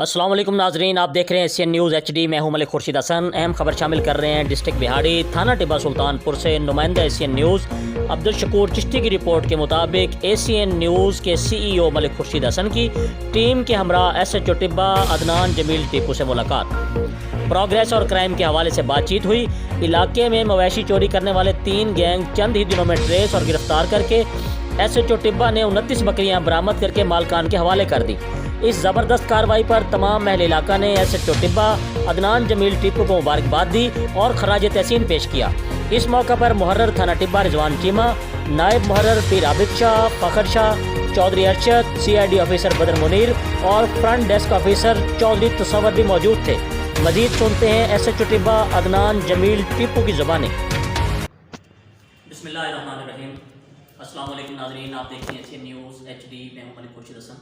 अस्सलाम वालेकुम नाजरीन, आप देख रहे हैं एशियन न्यूज़ HD। मैं हूं मलिक खुर्शीद हसन। अहम खबर शामिल कर रहे हैं डिस्ट्रिक्ट बिहाड़ी थाना टिब्बा सुल्तानपुर से नुमाइंदा एशियन न्यूज़ अब्दुल शकूर चिश्ती की रिपोर्ट के मुताबिक एशियन न्यूज़ के CEO मलिक खुर्शीद हसन की टीम के हमरा SHO टिब्बा अदनान जमील टीपू से मुलाकात, प्रोग्रेस और क्राइम के हवाले से बातचीत हुई। इलाके में मवेशी चोरी करने वाले 3 गैंग चंद ही दिनों में ट्रेस और गिरफ्तार करके SHO टिब्बा ने 29 बकरियां बरामद करके मालकान के हवाले कर दी। इस ज़बरदस्त कार्रवाई पर तमाम महल इलाका ने SHO टिब्बा अदनान जमील टीपू को मुबारकबाद दी और खराज तहसीन पेश किया। इस मौका पर मुहर्रर थाना टिब्बा रिजवान चीमा, नायब मुहर्रर पीर आबिद शाह, फ़खर शाह, चौधरी अरशद, CID ऑफिसर बदर मुनीर और फ्रंट डेस्क ऑफिसर चौधरी तसव्वुर भी मौजूद थे। मजीद सुनते हैं SHO टिब्बा अदनान जमील टीपू की ज़बानी। बिस्मिल्लाहिर्रहमानिर्रहीम। अस्सलाम वालेकुम नाज़रीन, आप देखते हैं एशियन न्यूज़ HD। मैं हूं मलिक खुर्शीद हसन।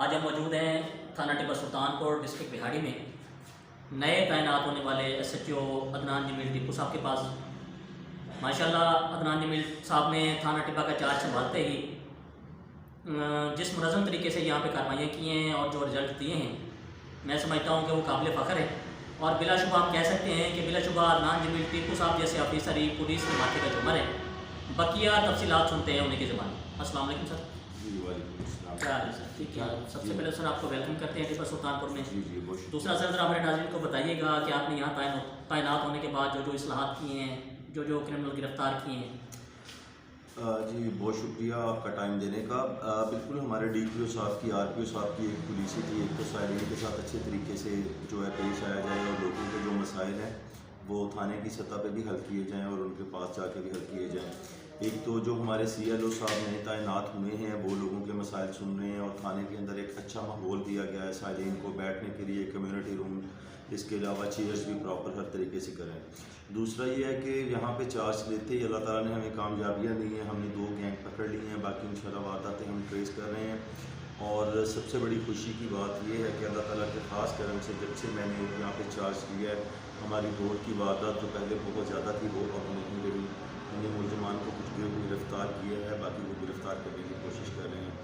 आज हम मौजूद हैं थाना टिब्बा सुल्तानपुर डिस्ट्रिक्ट बिहाड़ी में नए तैनात होने वाले SHO अदनान जमील टीपू साहब के पास। माशाल्लाह अदनान जमील साहब ने थाना टिब्बा का चार्ज संभालते ही जिस मुनज़्ज़म तरीके से यहाँ पे कार्रवाइयाँ की हैं और जो रिज़ल्ट दिए हैं, मैं समझता हूँ कि वो काबिल फ़ख्र है। और बिलाशुबा आप कह सकते हैं कि बिलाशुबा अदनान जमील टीपू साहब जैसे ऑफिसर ही पुलिस के माथे का जुमर है। बकिया तफसीलात सुनते हैं उन्हीं की ज़बान। अस्सलाम वालेकुम सर। क्या हाल है सर? ठीक है। सबसे पहले सर आपको वेलकम करते हैं टिब्बा सुल्तानपुर में। दूसरा सर हमारे नाज़रीन को बताइएगा कि आपने यहाँ तैनात होने के बाद जो इस्लाहात किए हैं, जो क्रिमिनल गिरफ्तार किए हैं। जी बहुत शुक्रिया आपका टाइम देने का। बिल्कुल हमारे DPO साहब की, RPO साहब की एक पॉलिसी थी, एक तो साइलिन के साथ अच्छे तरीके से जो है पेश आया जाए और लोगों के जो मसाइल हैं वो थाने की सतह पे भी हल किए जाएं और उनके पास जाके भी हल किए जाएं। एक तो जो हमारे CLO साहब नए तैनात हुए हैं वो लोगों के मसाइल सुन रहे हैं और थाने के अंदर एक अच्छा माहौल दिया गया है साइलिन को बैठने के लिए, कम्युनिटी रूम, इसके अलावा चेयर्स भी प्रॉपर हर तरीके से करें। दूसरा ये है कि यहाँ पे चार्ज लेते ही अल्लाह ताला ने हमें कामयाबियाँ दी हैं। हमने 2 गैंग पकड़ ली हैं, बाकी इंशाल्लाह वारदातें हम ट्रेस कर रहे हैं। और सबसे बड़ी खुशी की बात ये है कि अल्लाह ताला के ख़ास करम से जब से मैंने यहाँ पे चार्ज लिया है, हमारी रोड की वारदात जो पहले बहुत ज़्यादा थी वो अब नहीं रही। हमने मुलजमान को कुछ गिरफ्तार किया है, बाकी को गिरफ्तार करने की कोशिश कर रहे हैं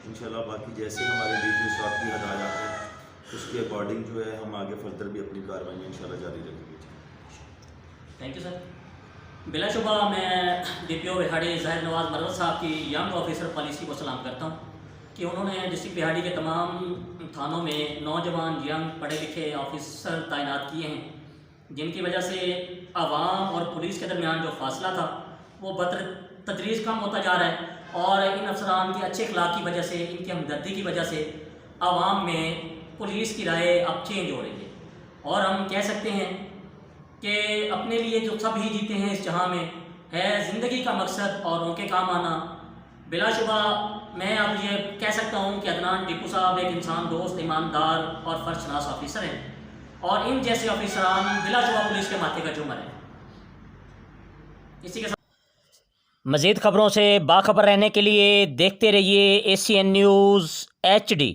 इंशाल्लाह। बाकी जैसे हमारे DPO साहब की हदायत हैं उसके अकॉर्डिंग जो है हम आगे फर्दर भी अपनी कार्रवाई इंशाल्लाह जारी रखेंगे। Thank you sir. बिलाशुबा मैं DPO बिहाड़ी ज़ाहिर नवाज़ मरवत साहब की यंग ऑफिसर पॉलिसी को सलाम करता हूँ कि उन्होंने डिस्ट्रिक्ट बिहाड़ी के तमाम थानों में नौजवान यंग पढ़े लिखे ऑफिसर तैनात किए हैं, जिनकी वजह से आवाम और पुलिस के दरमियान जो फासला था वो बतदरीज कम होता जा रहा है। और इन अफसरान के अच्छे अखलाक की वजह से, इनकी हमदर्दी की वजह से आवाम में पुलिस की राय अब चेंज हो रही है। और हम कह सकते हैं कि अपने लिए जो सब ही जीते हैं इस जहां में है ज़िंदगी का मकसद और उनके काम आना। बिलाशुबा मैं अब ये कह सकता हूँ कि अदनान टीपू साहब एक इंसान दोस्त, ईमानदार और फ़र्जशनास ऑफिसर हैं और इन जैसे ऑफिसरान बिलाशुबा पुलिस के माथे का जुमर है। इसी के साथ मज़ीद खबरों से बाखबर रहने के लिए देखते रहिए एशियन न्यूज़ HD।